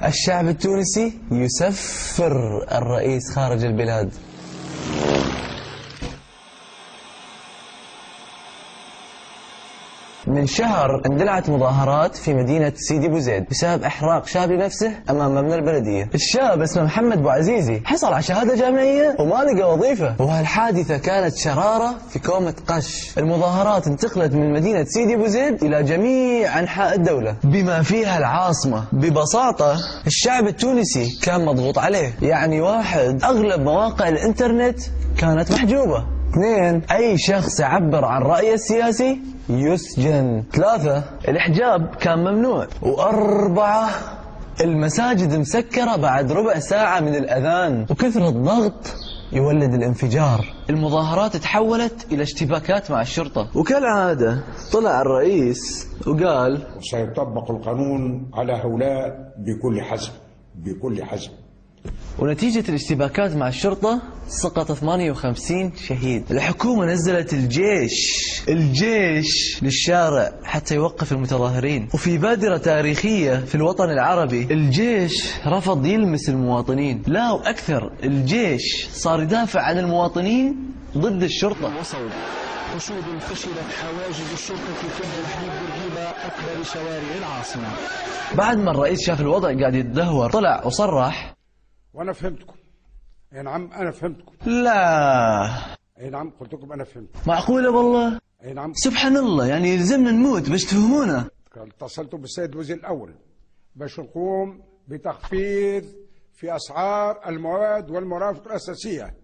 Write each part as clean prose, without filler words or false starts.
الشعب التونسي يسفر الرئيس خارج البلاد. من شهر اندلعت مظاهرات في مدينة سيدي بوزيد بسبب إحراق شاب لنفسه أمام مبنى البلدية. الشاب اسمه محمد بوعزيزي حصل على شهادة جامعية وما لقى وظيفة، وهالحادثة كانت شرارة في كومة قش. المظاهرات انتقلت من مدينة سيدي بوزيد إلى جميع أنحاء الدولة بما فيها العاصمة. ببساطة الشعب التونسي كان مضغوط عليه، يعني واحد أغلب مواقع الإنترنت كانت محجوبة. 2 أي شخص يعبر عن رأيه السياسي يسجن. 3 الحجاب كان ممنوع. و4 المساجد مسكرة بعد ربع ساعة من الأذان. وكثر الضغط يولد الانفجار. المظاهرات تحولت إلى اشتباكات مع الشرطة، وكالعادة طلع الرئيس وقال سيطبق القانون على هؤلاء بكل حزم بكل حزم. ونتيجة الاشتباكات مع الشرطة سقط 58 شهيد. الحكومة نزلت الجيش للشارع حتى يوقف المتظاهرين. وفي بادرة تاريخية في الوطن العربي الجيش رفض يلمس المواطنين، لا وأكثر، الجيش صار يدافع عن المواطنين ضد الشرطة. حشود فشلت حواجز الشرطة في تحريك بورقيبة أكبر شوارع العاصمة. بعد ما الرئيس شاف الوضع قاعد يتدهور طلع وصرح وانا فهمتكم. اي نعم انا فهمتكم. لا اي نعم قلت لكم انا فهمتكم. معقولة والله؟ اي نعم. سبحان الله، يعني يلزمنا نموت باش تفهمونا. اتصلت بالسيد الوزير الاول باش نقوم بتخفيض في اسعار المواد والمرافق الاساسية.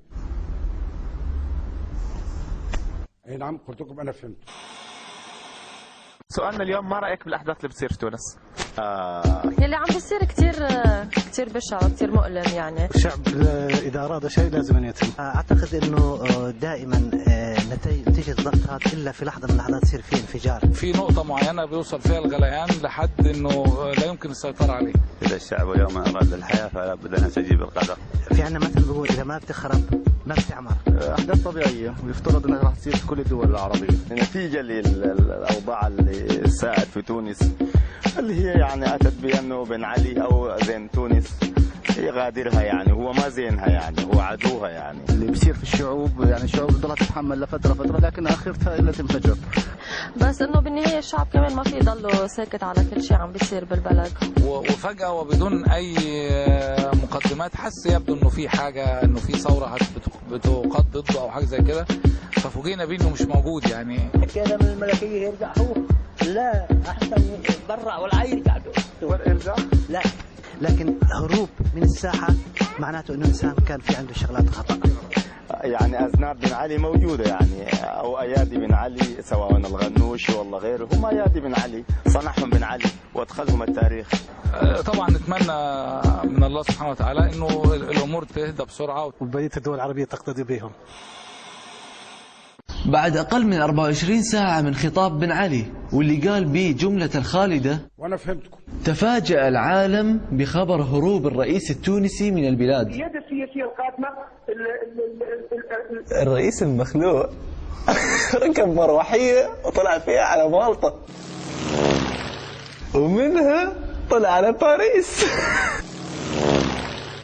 اي نعم قلت لكم انا فهمت. سؤالنا اليوم، ما رايك بالاحداث اللي بتصير في تونس؟ يلي عم بيصير كثير بشع وكثير مؤلم. يعني الشعب إذا أراد شيء لازم أن يتم. أعتقد أنه دائما نتيجة الضغط هذا إلا في لحظة من اللحظات يصير فيه انفجار. في نقطة معينة بيوصل فيها الغليان لحد أنه لا يمكن السيطرة عليه. إذا الشعب اليوم أراد الحياة فلا بد أن يستجيب القدر. في عندنا مثل بيقول إذا ما بتخرب ما بتعمر. أحداث طبيعية ويفترض أنها راح تصير في كل الدول العربية. نتيجة للأوضاع اللي ساءت في تونس، اللي هي يعني أتت بأنه بن علي أو زين تونس يغادرها، يعني هو ما زينها، يعني هو عدوها. يعني اللي بيصير في الشعوب، يعني الشعوب بتضلها تتحمل لفترة لكن آخرتها إلا تنفجر. بس انه بالنهاية الشعب كمان ما في يضله ساكت على كل شيء عم بيصير بالبلد. وفجأة وبدون أي مقدمات حس يبدو إنه في حاجة، إنه في ثورة بتقاد ضده أو حاجة زي كده، ففوجئنا بيه إنه مش موجود. يعني كده من الملكية يرجع هو؟ لا، أحسن يتبرع ولا يرجع يرجع؟ لا، لكن هروب من الساحة معناته إنه إنسان كان في عنده شغلات خطأ. يعني أذناب بن علي موجودة، يعني أو أيادي بن علي، سواء الغنوش ولا غيره، هم أيادي بن علي، صنعهم بن علي وادخلهم التاريخ. طبعا نتمنى من الله سبحانه وتعالى إنه الأمور تهدى بسرعة وبقية الدول العربية تقتدي بهم. بعد أقل من 24 ساعة من خطاب بن علي واللي قال به جملة الخالدة وانا فهمتكم، تفاجأ العالم بخبر هروب الرئيس التونسي من البلاد. اليد السياسية القادمة الرئيس المخلوع ركب مروحية وطلع فيها على مالطا، ومنها طلع على باريس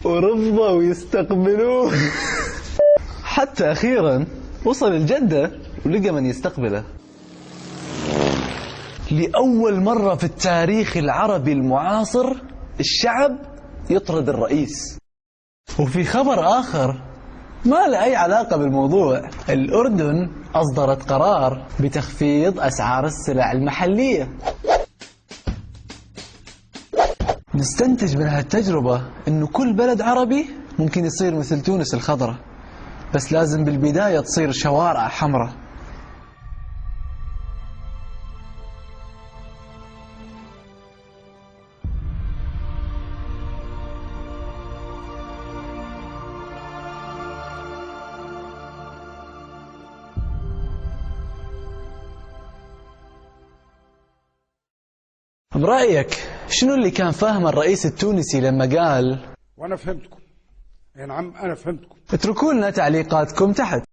ورفضوا يستقبلوه حتى أخيرا وصل الجدة ولقى من يستقبله. لأول مرة في التاريخ العربي المعاصر الشعب يطرد الرئيس. وفي خبر آخر ما له أي علاقة بالموضوع، الأردن أصدرت قرار بتخفيض أسعار السلع المحلية. نستنتج من هالتجربة إنه كل بلد عربي ممكن يصير مثل تونس الخضراء، بس لازم بالبداية تصير شوارع حمراء. برأيك شنو اللي كان فاهمه الرئيس التونسي لما قال وانا فهمتكم؟ اي نعم انا فهمتكم. اتركوا لنا تعليقاتكم تحت.